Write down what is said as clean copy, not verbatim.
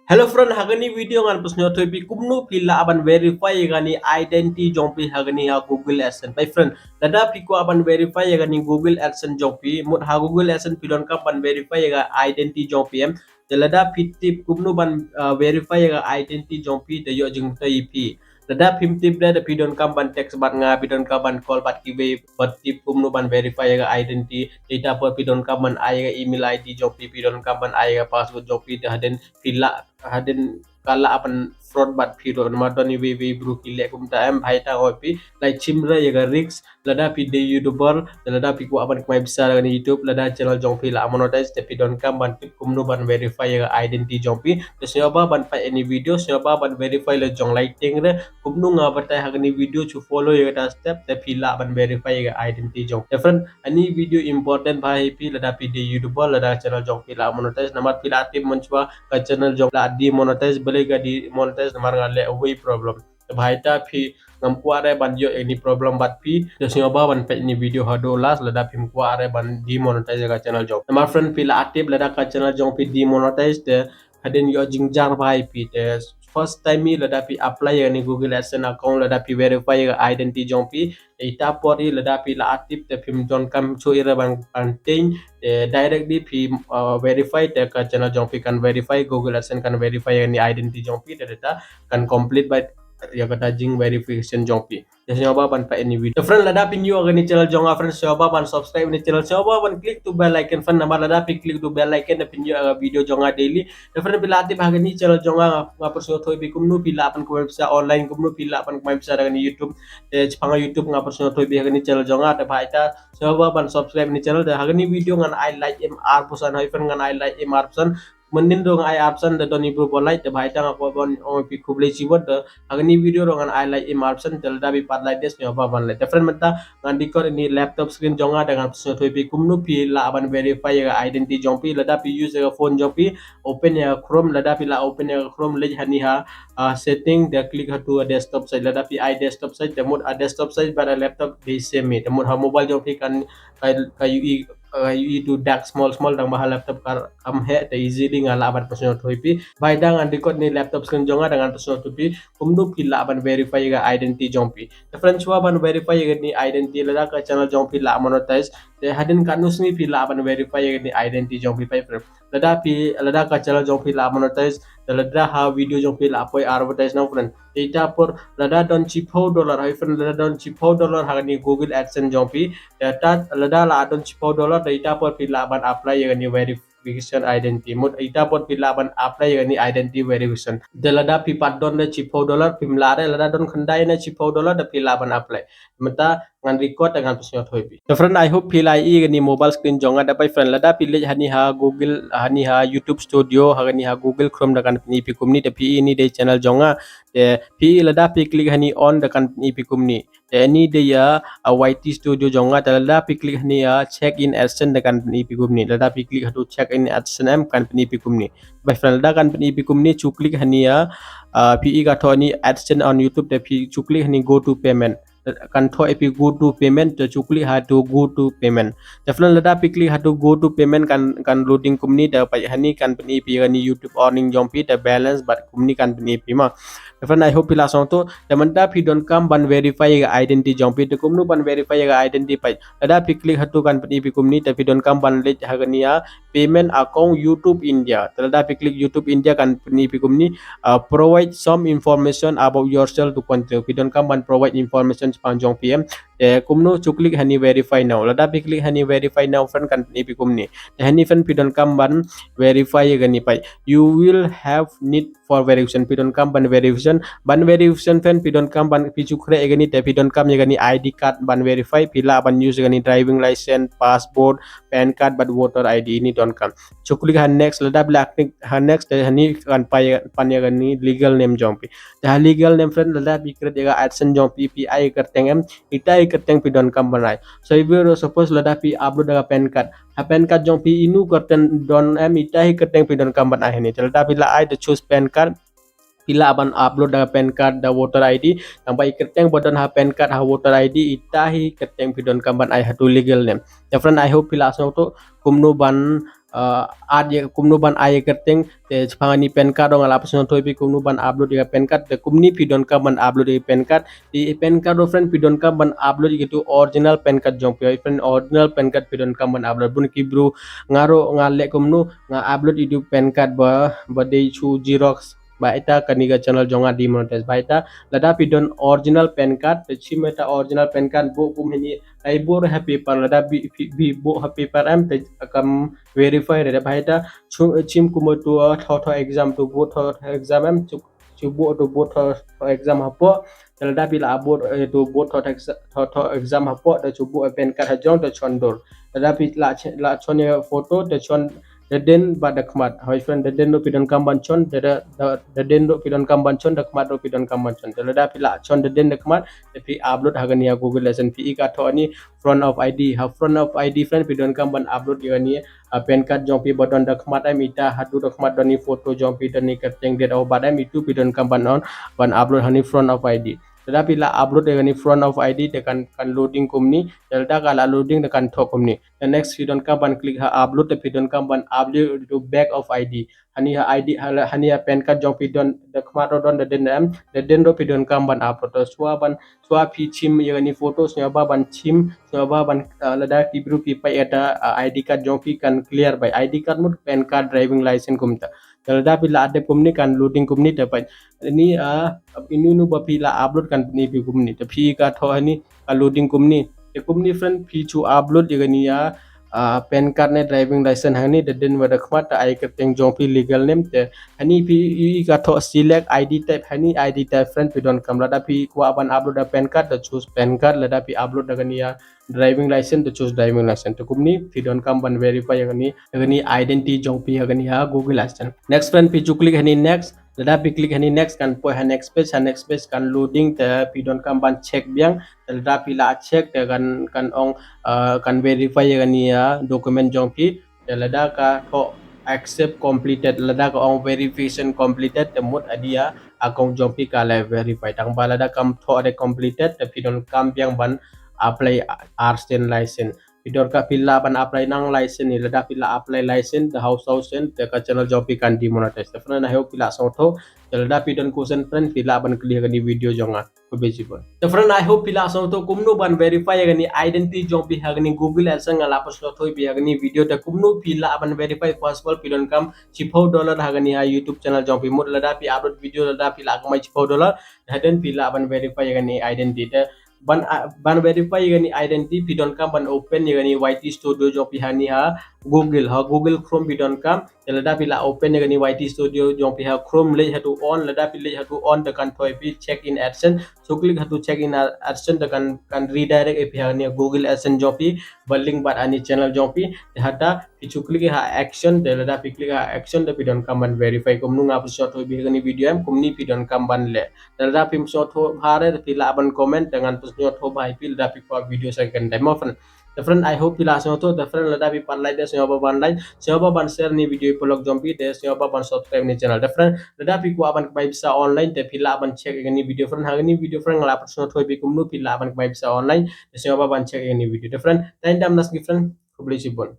Hello friend, hagani video ngan pusnyo to pi kumnu pila aban verify gani identity jompi hagani ha Google AdSense. My friend, lada pi ko aban verify gani Google AdSense jompi mut ha Google AdSense pilon ka ban verify ga identity jompi de lada pi tip kumnu ban verify ga identity jompi de yo jing to ip. Lada pim tip da pidon kam ban text ban nga pidon ka ban call bat kiwe bat tip kumnu ban verify ga identity data per pidon ka ban ay ga email ID jompi pidon ka ban ay ga password jompi de haden pila hadin kala apan fraud bat phiro madoni we bru kile kum ta em bhai ta hopi like chimra yaga rigs lada pi de youtuber lada pi ko apan kmai bisa ni youtube lada channel jong pi la monetize te pi don kam ban pi kum no ban verify yaga identity jong pi te sioba ban pa any video sioba ban verify le jong lighting re kum no nga batai hagni video chu follow yaga ta step te pi la ban verify yaga identity jong different any video important bhai pi lada pi de youtuber lada channel jong pi la monetize namat pi la tip menchwa ka channel jong la di monetize belega di monetize namar ngale away problem bhai ta phi ngam kware ban yo any problem bat pi de singa ba ban pe ni video hado las lada phim kware ban di monetize ka channel jong namar friend pi la active lada ka channel jong pi di monetize de haden yo jingjang bhai pi te first time mi lada pi apply ni Google AdSense account lada pi verify ga identity jong pi ita pori lada pi la active te phim jon kam chu ira bang anting directly pi verify te ka channel jong pi kan verify Google AdSense kan verify ni identity jong pi te data kan complete by ya kata jing verification jong pi jadi coba ban pa ini video friend lada pin you agani channel jong friend coba ban subscribe ni channel coba ban click to bell icon friend nama lada pi click to bell icon da pin you aga video jong daily friend bila ati bagani channel jong ngapur so thoi bi kumnu pila apan ko bisa online kumnu pila apan ko bisa dengan YouTube panga YouTube ngapur so thoi bi agani channel jong ta bhai ta coba ban subscribe ni channel da agani video ngan I like MR pusan hai friend ngan I like MR pusan mending dong I option da doni bro bolai te bhai ta ko bon pi kuble chiwot da agni video rongan I like im option tel da bi pat like this nyoba ban le different mata ngan dikor ni laptop screen jonga dengan so thoi pi kumnu pi la ban verify ya identity jong pi la da pi use ya phone jong pi open ya chrome la da pi la open ya chrome le hani ha setting da click ha to a desktop side la da pi I desktop side demod a desktop side bar a laptop di same demod ha mobile jong pi kan ka ui itu dark small dang mahal laptop kar am he te easily ngala aban personal thoipi by dang andi kot ni laptop screen jonga dengan personal thoipi kumdu pila aban verify ga identity jompi the friends wa ban verify ga ni identity la ka channel jompi la monetize te hadin kanus ni pila aban verify ga ni identity jompi pai friend lada ka channel jompi la monetize lada ha video jompi la apoi advertise now friend data por lada don chipo dollar hai friend lada don chipo dollar ha ni Google AdSense jompi data lada la don chipo dollar data por pila ban apply ya ni verification identity mut ita por pila ban apply ya ni identity verification de lada pi pat don de chipo dollar pim lare lada don khandai na chipo dollar de pila ban apply mata ngan record dengan pesnya thoipi so friend I hope pila I ni mobile screen jonga dapai friend lada pilih hani ha Google hani ha YouTube studio hani ha Google Chrome dakan ni pi kumni de pi ini de channel jonga de pi lada pi klik hani on dakan ni pi kumni ini dia YT studio jonga lada pi klik ni ya check in AdSense dekan ni pi kumni lada pi klik hatu check in AdSense kan ni pi kumni by friend lada kan ni pi kumni chu klik hani ya pi ga thoni AdSense on YouTube de pi chu klik hani go to payment kan tho epi go to payment to chukli ha to go to payment definitely lada pikli ha to go to payment kan loading kumni da pai hani kan pni pi ni YouTube earning jompi da balance but kumni kan pni pi ma definitely I hope pila song to demanta pi don kam ban verify ga identity jompi to kumnu ban verify ga identity pai lada pikli ha to kan pni pi kumni ta pi don kam ban le ha gania payment account YouTube India lada pikli YouTube India kan pni pi kumni provide some information about yourself to control pi don kam ban provide information panjang PM kumno chuklik hani verify now lada pi click hani verify now fan kan ni pi kumni hani fan pidon kam ban verify gani pai you will have need for verification pidon kam ban verification fan pidon kam ban pi chukre gani te pidon kam gani ID card ban verify pila ban use gani driving license passport pan card but voter ID ini don kam chuklik han next lada black han next hani kan pai pan gani legal name jompi dah legal name friend lada pi create ga AdSense jompi PI kerteng em ita kerteng pi don kam banai so if you suppose lada pi upload daga pen card jong pi inu kerten don em ita kerteng pi don kam banai ni lada pi la I the choose pen card pila aban upload daga pen card da voter ID sampai kerteng bodon ha pen card ha voter ID ita kerteng pi don kam banai hatu legal name ya friend I hope pila asno to kumno ban ad ye kumnu ban ay kerteng te chpangani pen card ong ala pasno thoi pi kumnu ban upload ya pen card te kumni pidon ka ban upload ya pen card di pen card o friend pidon ka ban upload gitu original pen card jong pi friend original pen card pidon ka ban upload bun ki bro ngaro ngale kumnu nga upload itu pen card ba de chu xerox ba eta kaniga channel jonga demonetize ba eta lada pidon original pen card te chimeta original pen card bo kum hini ai bo ha paper lada bi bo ha paper am te kam verify re ba eta chim kumo to tho exam to bo tho exam am chu bo to bo tho exam hapo lada pila abot to bo tho exam hapo te chu bo pen card ha jong te chondor lada pi la chonya photo te chon den ba dakmat hoi friend den do pidon kamban chon the den do pidon kamban chon dakmat do pidon kamban chon lada pila chon den dakmat te pi upload hagania Google AdSense pi ka tho ani front of ID ha front of ID friend pidon kamban upload yani pen card jong pi bodon dakmat am ita hatu dakmat doni photo jong pi doni kerteng det au badam itu pidon kamban on ban upload hani front of ID tetapi la upload dengan front of ID tekan kan loading kumni delta kala loading tekan thok kumni the next pidon kamban klik ha upload te pidon kamban upload to back of ID hani ha ID hani ha pen card jong pidon dakmat don the den do pidon kamban upload to swa pi chim yani photos nya ba ban chim nya ba ban lada kibru pi pa eta ID card jong pi kan clear by ID card mut pen card driving license kumta lada pila ade kumni kan loading kumni dapat ini ini nu ba pila upload kan ni pi kumni te pi ka tho hani loading kumni te kumni friend pi chu upload ye gani ya pen card ne driving license hani de den wa khmat ai ka teng jong pi legal name te hani pi ka tho select ID type hani ID type friend pi don kam lada pi kwa ban upload a pen card to choose pen card lada pi upload gani ya driving license to choose driving license to kumni pi don kam ban verify gani identity jong pi gani ya Google AdSense next friend pi chu click hani next lada pi klik hani next kan po ha next page kan loading te pi don kam ban check biang lada pi la check te kan ong kan verify gani ya document jong pi lada ka tho accept completed lada ka ong verification completed te mut adia akong jong pi ka la verify tang ba lada kam tho de completed te pi don kam biang ban apply arsen license pidor ka pilla ban apply nang license ni lada pilla apply license the house and the channel job kan demonetize the friend I hope pilla so tho lada pidon question friend pilla ban clear gani video jonga ko bejibon the friend I hope pilla so tho kumno ban verify gani identity job bi hagani Google AdSense ngala paslo thoi bi hagani video ta kumno pilla ban verify possible pidon kam $4 hagani ha YouTube channel job bi mud lada pi upload video lada pilla kamai $4 haden pilla ban verify gani identity ban verify gani identity pidon kam ban open gani YT studio jo pihani ha Google Chrome pidon kam lada pila open gani YT studio jo piha Chrome le hatu on lada pile hatu on the kan thoi pi check in AdSense so click hatu check in AdSense the kan redirect e pihani Google AdSense jo pi link bat ani channel jo pi hata pichu click ha action de lada pi click ha action de pidon kam ban verify komnu ngap shot hoi bi gani video am komni pidon kam ban le lada pim shot ho hare pila ban comment dengan pusnyo tho bai pil da pi kwa video second time of the friend I hope pila so to the friend lada pi pan like de so ban like so ban share ni video polok jompi de so ban subscribe ni channel the friend lada pi kwa ban bai bisa online te pila ban check ni video friend hagani video friend ngala pusno tho bi kumnu pila ban bai bisa online de so ban check ni video the friend time nas gi friend publish bon